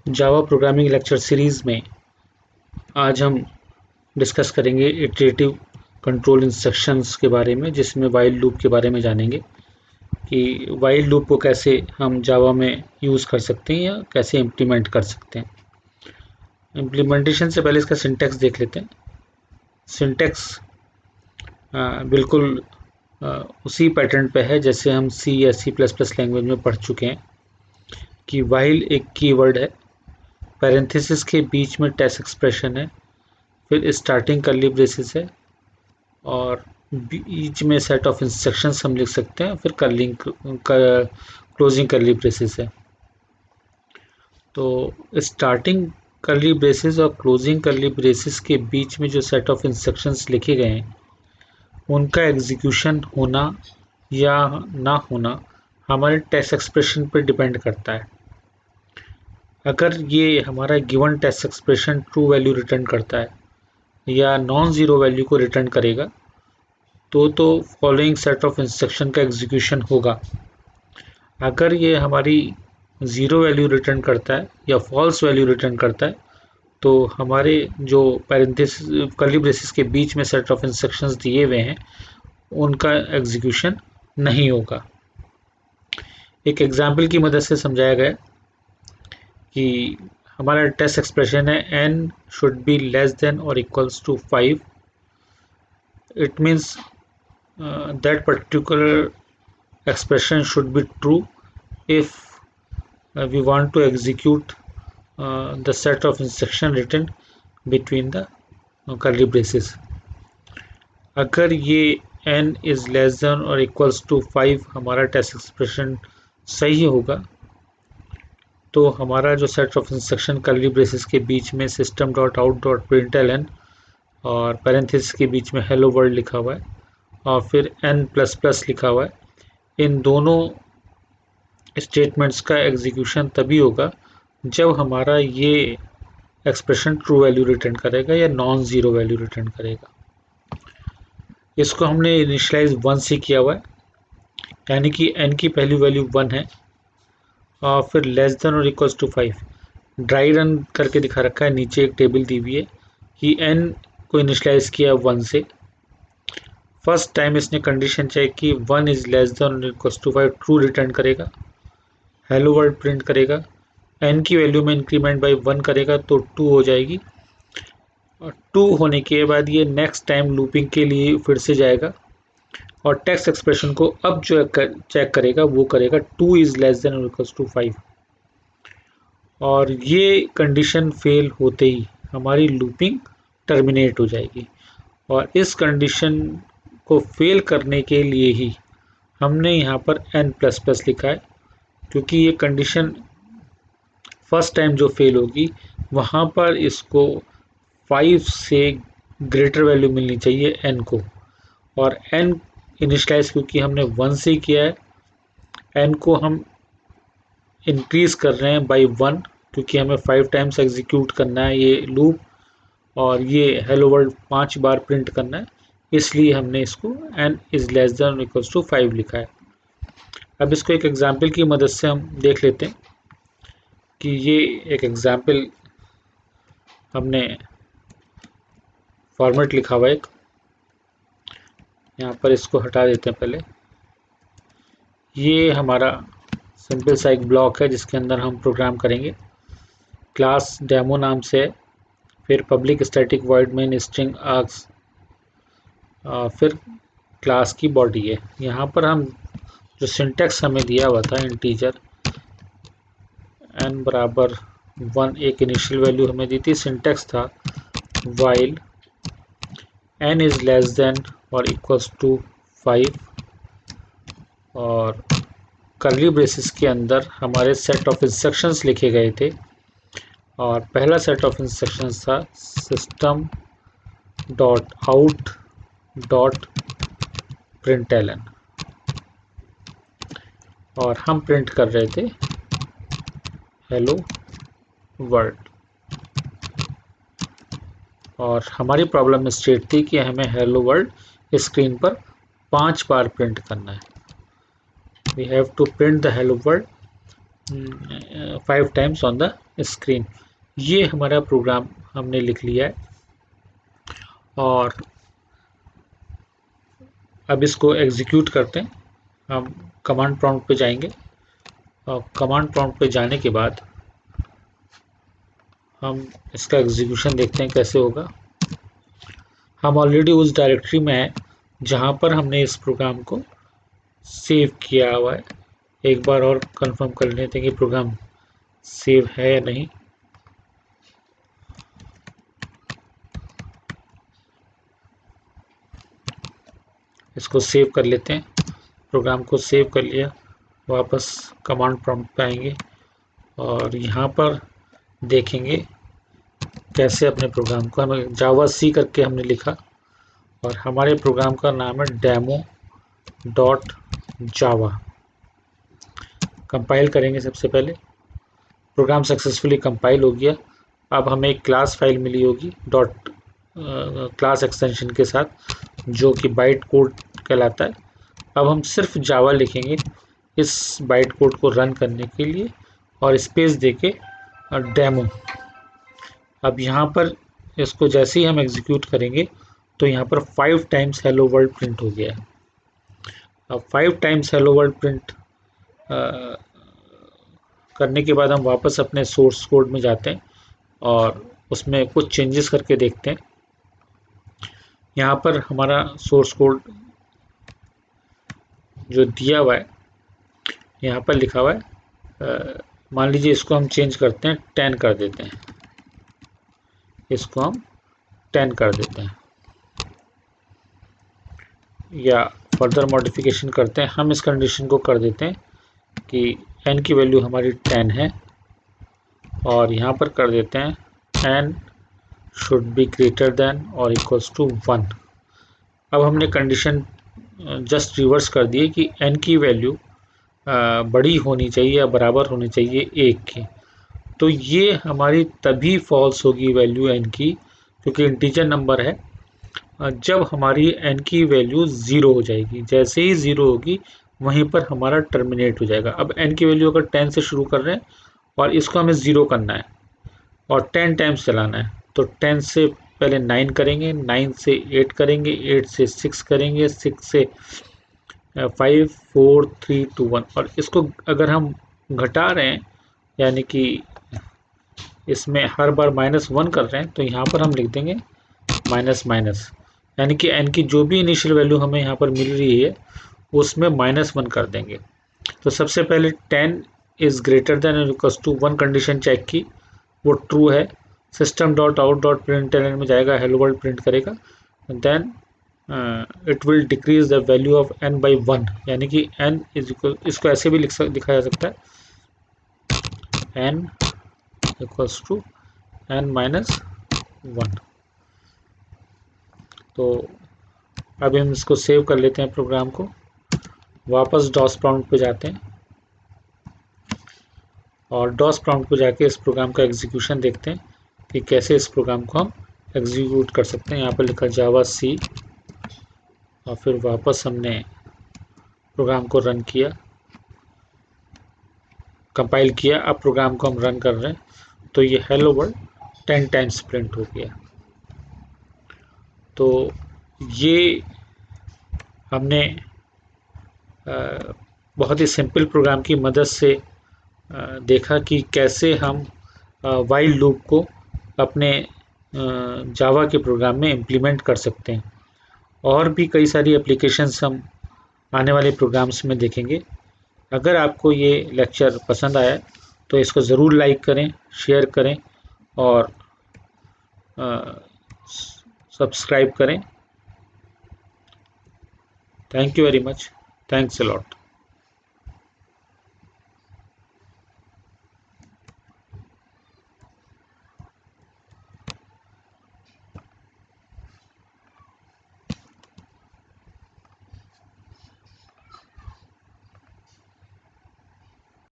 Java programming lecture series में आज हम डिस्कस करेंगे इटरेटिव कंट्रोल इंस्ट्रक्शंस के बारे में, जिसमें वाइल लूप के बारे में जानेंगे कि वाइल लूप को कैसे हम जावा में यूज़ कर सकते हैं या कैसे इम्प्लीमेंट कर सकते हैं। इम्प्लीमेंटेशन से पहले इसका सिंटैक्स देख लेते हैं। सिंटैक्स बिल्कुल उसी पैटर्न पे है जैसे हम सी या C++ लैंग्वेज में पढ़ चुके हैं कि वाइल एक कीवर्ड है, पैरेंथेसिस के बीच में टेस्ट एक्सप्रेशन है, फिर स्टार्टिंग कर्ली ब्रेसेस है और बीच में सेट ऑफ इंस्ट्रक्शंस हम लिख सकते हैं, फिर क्लोजिंग कर्ली ब्रेसेस है। तो स्टार्टिंग कर्ली ब्रेसेस और क्लोजिंग कर्ली ब्रेसेस के बीच में जो सेट ऑफ इंस्ट्रक्शंस लिखे गए हैं उनका एग्जीक्यूशन होना या ना होना हमारे टेस्ट एक्सप्रेशन पर डिपेंड करता है। अगर ये हमारा given test expression true value return करता है या नॉन ज़ीरो वैल्यू को रिटर्न करेगा तो फॉलोइंग सेट ऑफ इंस्ट्रक्शन का एग्जीक्यूशन होगा। अगर ये हमारी ज़ीरो वैल्यू रिटर्न करता है या फॉल्स वैल्यू रिटर्न करता है तो हमारे जो पैरेंथेसिस कर्ली ब्रेसेस के बीच में सेट ऑफ इंस्ट्रक्शंस दिए हुए हैं उनका एग्जीक्यूशन नहीं होगा। एक एग्जाम्पल की मदद से समझाया गया कि हमारा टेस्ट एक्सप्रेशन है n should be less than और equals to 5। It means that particular expression should be true if we want to execute the set of instruction written between the curly braces. अगर ये n is less than or equals to 5 हमारा test expression सही होगा तो हमारा जो set of instruction curly braces के बीच में system.out.println और पैरेंथेसिस के बीच में हेलो वर्ल्ड लिखा हुआ है और फिर n++ लिखा हुआ है, इन दोनों स्टेटमेंट्स का एग्जीक्यूशन तभी होगा जब हमारा ये एक्सप्रेशन ट्रू वैल्यू रिटर्न करेगा या नॉन ज़ीरो वैल्यू रिटर्न करेगा। इसको हमने इनिशियलाइज 1 से किया हुआ है, यानी कि n की पहली वैल्यू 1 है और फिर लेस देन और इक्वल्स टू 5 ड्राई रन करके दिखा रखा है। नीचे एक टेबल दी हुई है कि n को इनिशियलाइज किया 1 से। फर्स्ट टाइम इसने कंडीशन चेक की 1 इज़ लेस देन और इक्वल्स टू 5 ट्रू रिटर्न करेगा, हेलो वर्ल्ड प्रिंट करेगा, n की वैल्यू में इंक्रीमेंट बाई 1 करेगा तो 2 हो जाएगी और 2 होने के बाद ये नेक्स्ट टाइम लूपिंग के लिए फिर से जाएगा और टेक्स्ट एक्सप्रेशन को अब जो चेक करेगा वो करेगा 2 इज़ लेस देन और इक्वल्स टू 5 और ये कंडीशन फेल होते ही हमारी लूपिंग टर्मिनेट हो जाएगी। और इस कंडीशन को फेल करने के लिए ही हमने यहाँ पर n++ लिखा है, क्योंकि ये कंडीशन फर्स्ट टाइम जो फेल होगी वहाँ पर इसको 5 से ग्रेटर वैल्यू मिलनी चाहिए n को, और n इनिशलाइज क्योंकि हमने 1 से किया है, n को हम इंक्रीज़ कर रहे हैं बाई 1 क्योंकि हमें 5 टाइम्स एग्जीक्यूट करना है ये लूप और ये हेलो वर्ल्ड 5 बार प्रिंट करना है, इसलिए हमने इसको n is less than equals to 5 लिखा है। अब इसको एक एग्जाम्पल की मदद से हम देख लेते हैं कि ये एक एग्जाम्पल हमने फॉर्मेट लिखा हुआ है एक, यहाँ पर इसको हटा देते हैं पहले। ये हमारा सिंपल सा एक ब्लॉक है जिसके अंदर हम प्रोग्राम करेंगे। क्लास डेमो नाम से है, फिर public static void main string arcs, फिर क्लास की बॉडी है। यहाँ पर हम जो सिंटेक्स हमें दिया हुआ था इंटीजर n बराबर 1 एक इनिशियल वैल्यू हमें दी थी, सिंटेक्स था while n is less than और इक्वल्स टू 5 और कर्ली ब्रेसेस के अंदर हमारे सेट ऑफ इंस्ट्रक्शंस लिखे गए थे और पहला सेट ऑफ इंस्ट्रक्शंस था system dot out dot println और हम प्रिंट कर रहे थे हेलो वर्ल्ड। और हमारी प्रॉब्लम स्टेट थी कि हमें हेलो वर्ल्ड स्क्रीन पर 5 बार प्रिंट करना है। We have to print the hello world 5 times on the screen. ये हमारा प्रोग्राम हमने लिख लिया है और अब इसको एग्जीक्यूट करते हैं। हम कमांड प्रॉम्प्ट पे जाएंगे और कमांड प्रॉम्प्ट पे जाने के बाद हम इसका एग्जीक्यूशन देखते हैं कैसे होगा। हम ऑलरेडी उस डायरेक्टरी में हैं जहाँ पर हमने इस प्रोग्राम को सेव किया हुआ है। एक बार और कंफर्म कर लेते हैं कि प्रोग्राम सेव है या नहीं। इसको सेव कर लेते हैं। प्रोग्राम को सेव कर लिया, वापस कमांड प्रॉम्प्ट पे आएंगे और यहाँ पर देखेंगे कैसे अपने प्रोग्राम को हमें जावा सी करके हमने लिखा और हमारे प्रोग्राम का नाम है demo.java। कंपाइल करेंगे। सबसे पहले प्रोग्राम सक्सेसफुली कंपाइल हो गया। अब हमें एक क्लास फाइल मिली होगी डॉट क्लास एक्सटेंशन के साथ जो कि बाइट कोड कहलाता है। अब हम सिर्फ जावा लिखेंगे इस बाइट कोड को रन करने के लिए और स्पेस देके डेमो। अब यहाँ पर इसको जैसे ही हम एग्जीक्यूट करेंगे तो यहाँ पर 5 टाइम्स हेलो वर्ल्ड प्रिंट हो गया है। अब 5 टाइम्स हेलो वर्ल्ड प्रिंट करने के बाद हम वापस अपने सोर्स कोड में जाते हैं और उसमें कुछ चेंजेस करके देखते हैं। यहाँ पर हमारा सोर्स कोड जो दिया हुआ है यहाँ पर लिखा हुआ है, मान लीजिए इसको हम चेंज करते हैं 10 कर देते हैं। इसको हम 10 कर देते हैं या फर्दर मॉडिफिकेशन करते हैं। हम इस कंडीशन को कर देते हैं कि n की वैल्यू हमारी 10 है और यहाँ पर कर देते हैं n should be greater than और इक्वल्स टू 1। अब हमने कंडीशन जस्ट रिवर्स कर दी कि n की वैल्यू बड़ी होनी चाहिए या बराबर होनी चाहिए 1 के। तो ये हमारी तभी फॉल्स होगी वैल्यू n की, क्योंकि इंटीजर नंबर है, जब हमारी n की वैल्यू 0 हो जाएगी। जैसे ही 0 होगी वहीं पर हमारा टर्मिनेट हो जाएगा। अब n की वैल्यू अगर 10 से शुरू कर रहे हैं और इसको हमें 0 करना है और 10 टाइम्स चलाना है तो 10 से पहले 9 करेंगे, 9 से 8 करेंगे, 8 से 6 करेंगे, 6 से 5 4 3 2 1। और इसको अगर हम घटा रहे हैं यानी कि इसमें हर बार -1 कर रहे हैं तो यहाँ पर हम लिख देंगे माइनस माइनस, यानी कि n की जो भी इनिशियल वैल्यू हमें यहाँ पर मिल रही है उसमें -1 कर देंगे। तो सबसे पहले 10 इज़ ग्रेटर देन और इक्वल्स टू 1 कंडीशन चेक की, वो ट्रू है। System dot out dot println में जाएगा, हेलो वर्ल्ड प्रिंट करेगा। Then it will decrease the value of n by 1, यानी कि n इज इक्वल, इसको ऐसे भी लिखा जा सकता है n equals to n minus 1। तो अब हम इसको सेव कर लेते हैं प्रोग्राम को। वापस डॉस प्रॉम्प्ट पे जाते हैं और डॉस प्रॉम्प्ट पे जाके इस प्रोग्राम का एग्जीक्यूशन देखते हैं कि कैसे इस प्रोग्राम को हम एग्जीक्यूट कर सकते हैं। यहाँ पर लिखा जावा सी और फिर वापस हमने प्रोग्राम को रन किया, कंपाइल किया। अब प्रोग्राम को हम रन कर रहे हैं तो ये हेलो वर्ल्ड 10 टाइम्स प्रिंट हो गया। तो ये हमने बहुत ही सिंपल प्रोग्राम की मदद से देखा कि कैसे हम वाइल लूप को अपने जावा के प्रोग्राम में इम्प्लीमेंट कर सकते हैं। और भी कई सारी एप्लीकेशंस हम आने वाले प्रोग्राम्स में देखेंगे। अगर आपको ये लेक्चर पसंद आया तो इसको ज़रूर लाइक करें, शेयर करें और सब्सक्राइब करें। Thank you very much. Thanks a lot.